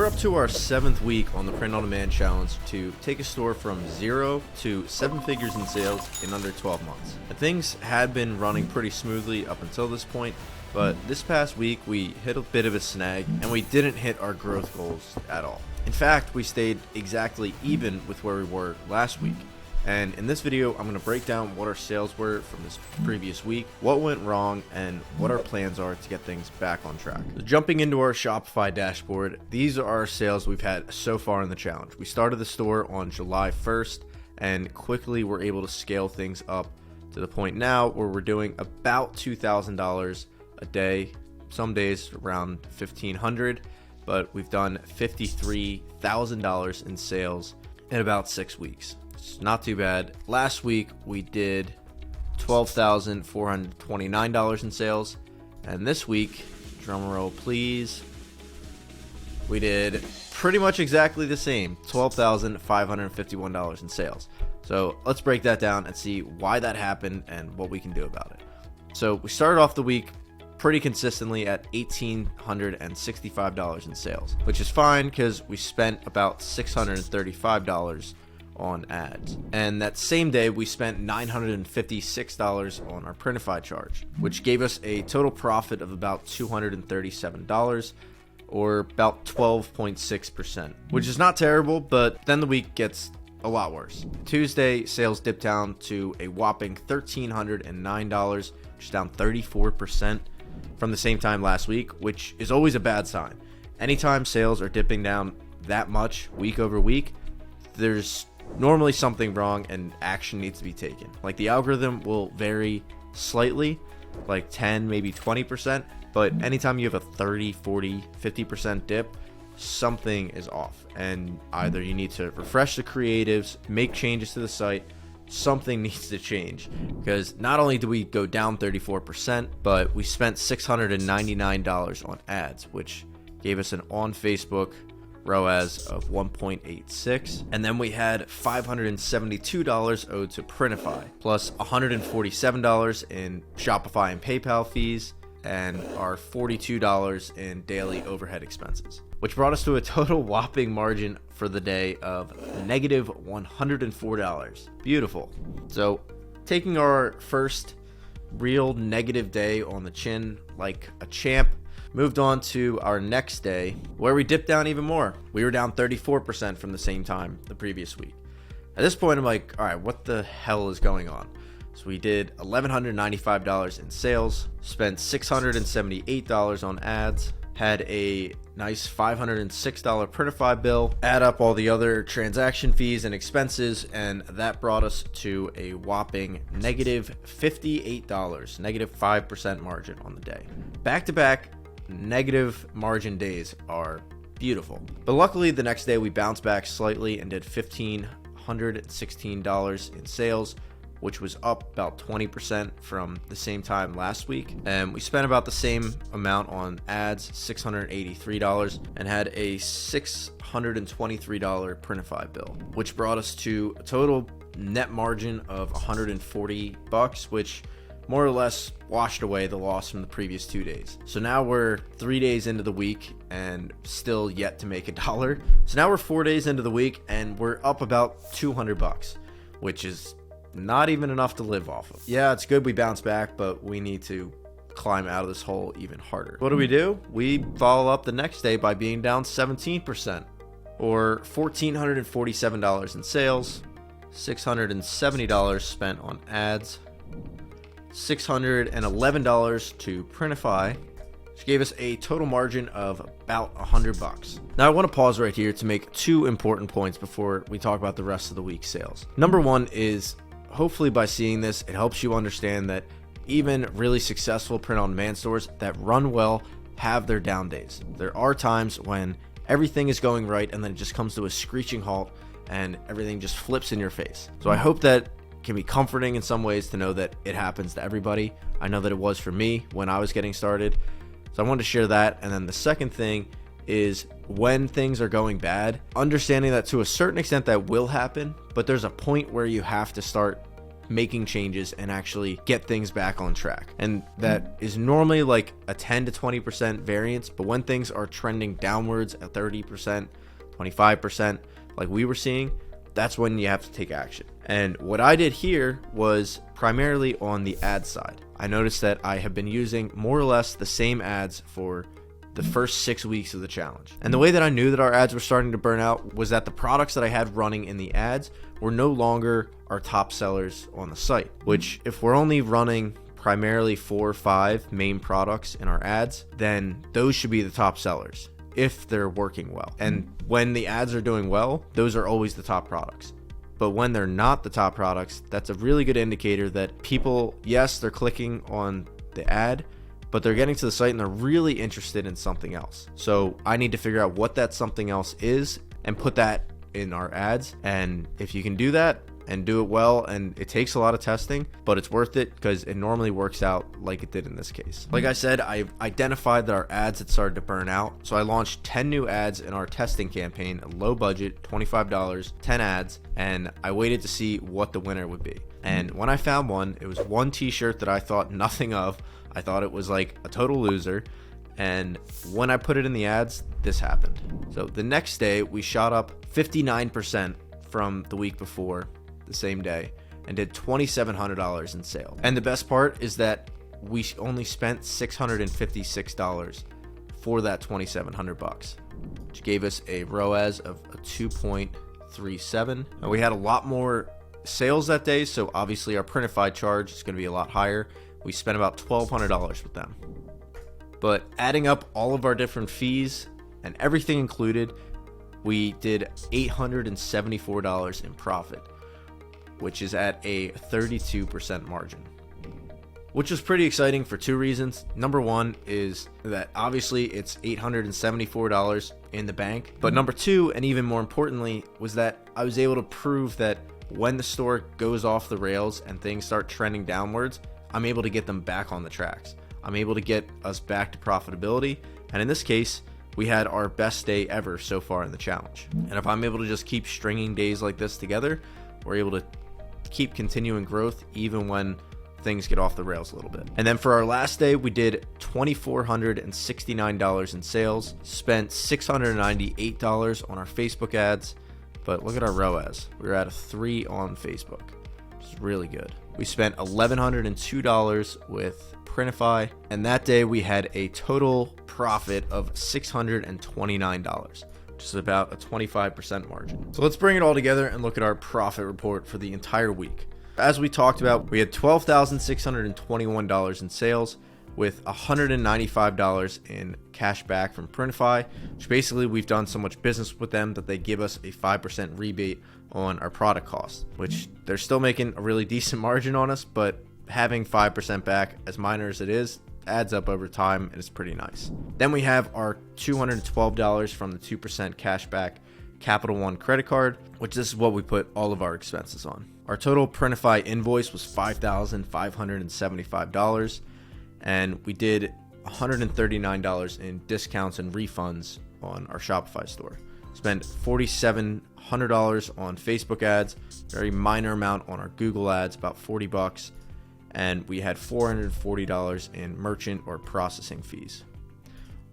we're up to our 7th week on the Print on Demand Challenge to take a store from 0 to 7 figures in sales in under 12 months. And things had been running pretty smoothly up until this point, but this past week we hit a bit of a snag and we didn't hit our growth goals at all. In fact, we stayed exactly even with where we were last week. And in this video, I'm going to break down what our sales were from this previous week, what went wrong, and what our plans are to get things back on track. So jumping into our Shopify dashboard, these are our sales we've had so far in the challenge. We started the store on July 1st and quickly were able to scale things up to the point now where we're doing about $2,000 a day, some days around $1,500, but we've done $53,000 in sales in about 6 weeks. It's not too bad. Last week we did $12,429 in sales, and this week, drum roll please, we did pretty much exactly the same, $12,551 in sales. So let's break that down and see why that happened and what we can do about it. So we started off the week pretty consistently at $1,865 in sales, which is fine because we spent about $635 on ads. And that same day we spent $956 on our Printify charge, which gave us a total profit of about $237, or about 12.6%, which is not terrible, but then the week gets a lot worse. Tuesday, sales dipped down to a whopping $1,309, which is down 34% from the same time last week, which is always a bad sign. Anytime sales are dipping down that much week over week, there's normally something wrong and action needs to be taken. Like, the algorithm will vary slightly, like 10, maybe 20%, but anytime you have a 30, 40, 50% dip, something is off, and either you need to refresh the creatives, make changes to the site, something needs to change, because not only do we go down 34%, but we spent $699 on ads, which gave us an on Facebook ROAS of 1.86, and then we had $572 owed to Printify, plus $147 in Shopify and PayPal fees, and our $42 in daily overhead expenses, which brought us to a total whopping margin for the day of negative $104. Beautiful. So taking our first real negative day on the chin like a champ, moved on to our next day where we dipped down even more. We were down 34% from the same time the previous week. At this point, I'm like, all right, what the hell is going on? So we did $1,195 in sales, spent $678 on ads, had a nice $506 Printify bill, add up all the other transaction fees and expenses, and that brought us to a whopping negative $58, negative 5% margin on the day. Back-to-back negative margin days are beautiful. But luckily, the next day we bounced back slightly and did $1,516 in sales, which was up about 20% from the same time last week. And we spent about the same amount on ads, $683, and had a $623 Printify bill, which brought us to a total net margin of $140, which more or less washed away the loss from the previous 2 days. So now we're 3 days into the week and still yet to make $1. So now we're 4 days into the week and we're up about $200, which is not even enough to live off of. Yeah, it's good we bounced back, but we need to climb out of this hole even harder. What do? We follow up the next day by being down 17%, or $1,447 in sales, $670 spent on ads, $611 to Printify, which gave us a total margin of about $100. Now I want to pause right here to make two important points before we talk about the rest of the week's sales. Number one is, hopefully by seeing this, it helps you understand that even really successful print-on-demand stores that run well have their down days. There are times when everything is going right and then it just comes to a screeching halt and everything just flips in your face. So I hope that can be comforting in some ways to know that it happens to everybody. I know that it was for me when I was getting started. So I wanted to share that. And then the second thing is, when things are going bad, understanding that to a certain extent that will happen, but there's a point where you have to start making changes and actually get things back on track. And that is normally like a 10 to 20% variance, but when things are trending downwards at 30%, 25%, like we were seeing, that's when you have to take action. And what I did here was primarily on the ad side. I noticed that I have been using more or less the same ads for the first 6 weeks of the challenge. And the way that I knew that our ads were starting to burn out was that the products that I had running in the ads were no longer our top sellers on the site, which if we're only running primarily 4 or 5 main products in our ads, then those should be the top sellers if they're working well. And when the ads are doing well, those are always the top products. But when they're not the top products, that's a really good indicator that people, yes, they're clicking on the ad, but they're getting to the site and they're really interested in something else. So I need to figure out what that something else is and put that in our ads. And if you can do that and do it well, and it takes a lot of testing, but it's worth it because it normally works out like it did in this case. Like I said, I identified that our ads had started to burn out. So I launched 10 new ads in our testing campaign, low budget, $25, 10 ads, and I waited to see what the winner would be. And when I found one, it was one t-shirt that I thought nothing of. I thought it was like a total loser. And when I put it in the ads, this happened. So the next day we shot up 59% from the week before, the same day, and did $2,700 in sales. And the best part is that we only spent $656 for that $2,700, which gave us a ROAS of a 2.37. And we had a lot more sales that day, so obviously our Printify charge is going to be a lot higher. We spent about $1,200 with them. But adding up all of our different fees and everything included, we did $874 in profit, which is at a 32% margin, which was pretty exciting for 2 reasons. Number one is that obviously it's $874 in the bank. But number 2, and even more importantly, was that I was able to prove that when the store goes off the rails and things start trending downwards, I'm able to get them back on the tracks. I'm able to get us back to profitability. And in this case, we had our best day ever so far in the challenge. And if I'm able to just keep stringing days like this together, we're able to keep continuing growth even when things get off the rails a little bit. And then for our last day, we did $2,469 in sales, spent $698 on our Facebook ads, but look at our ROAS. We were at a 3 on Facebook, which is really good. We spent $1,102 with Printify, and that day we had a total profit of $629, which is about a 25% margin. So let's bring it all together and look at our profit report for the entire week. As we talked about, we had $12,621 in sales with $195 in cash back from Printify, which basically we've done so much business with them that they give us a 5% rebate on our product cost, which they're still making a really decent margin on us, but having 5% back, as minor as it is, adds up over time and it's pretty nice. Then we have our $212 from the 2% cash back Capital One credit card, which this is what we put all of our expenses on. Our total Printify invoice was $5,575, and we did $139 in discounts and refunds on our Shopify store. Spent $4,700 on Facebook ads, very minor amount on our Google ads, about $40, and we had $440 in merchant or processing fees.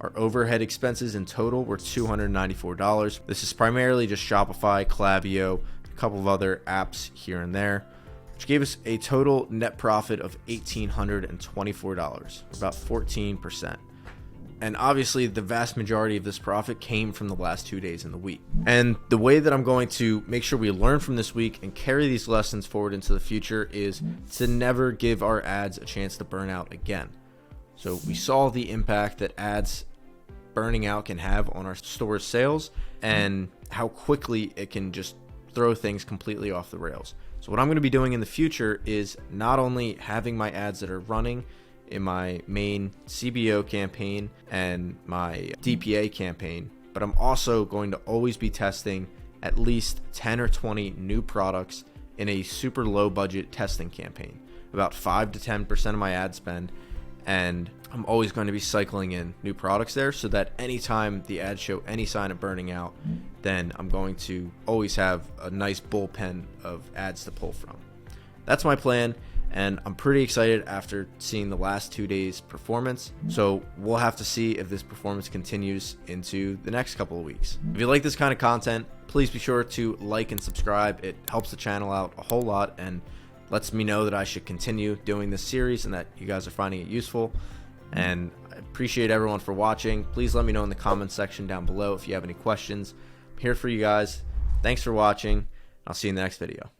Our overhead expenses in total were $294. This is primarily just Shopify, Klaviyo, a couple of other apps here and there, which gave us a total net profit of $1,824, about 14%. And obviously the vast majority of this profit came from the last 2 days in the week. And the way that I'm going to make sure we learn from this week and carry these lessons forward into the future is to never give our ads a chance to burn out again. So we saw the impact that ads burning out can have on our store's sales and how quickly it can just throw things completely off the rails. So what I'm going to be doing in the future is not only having my ads that are running in my main CBO campaign and my DPA campaign, but I'm also going to always be testing at least 10 or 20 new products in a super low budget testing campaign, about 5 to 10% of my ad spend. And I'm always going to be cycling in new products there so that anytime the ads show any sign of burning out, then I'm going to always have a nice bullpen of ads to pull from. that's my plan, and I'm pretty excited after seeing the last 2 days performance. So we'll have to see if this performance continues into the next couple of weeks. If you like this kind of content, please be sure to like and subscribe. It helps the channel out a whole lot and lets me know that I should continue doing this series and that you guys are finding it useful. And I appreciate everyone for watching. Please let me know in the comments section down below if you have any questions. I'm here for you guys. Thanks for watching. I'll see you in the next video.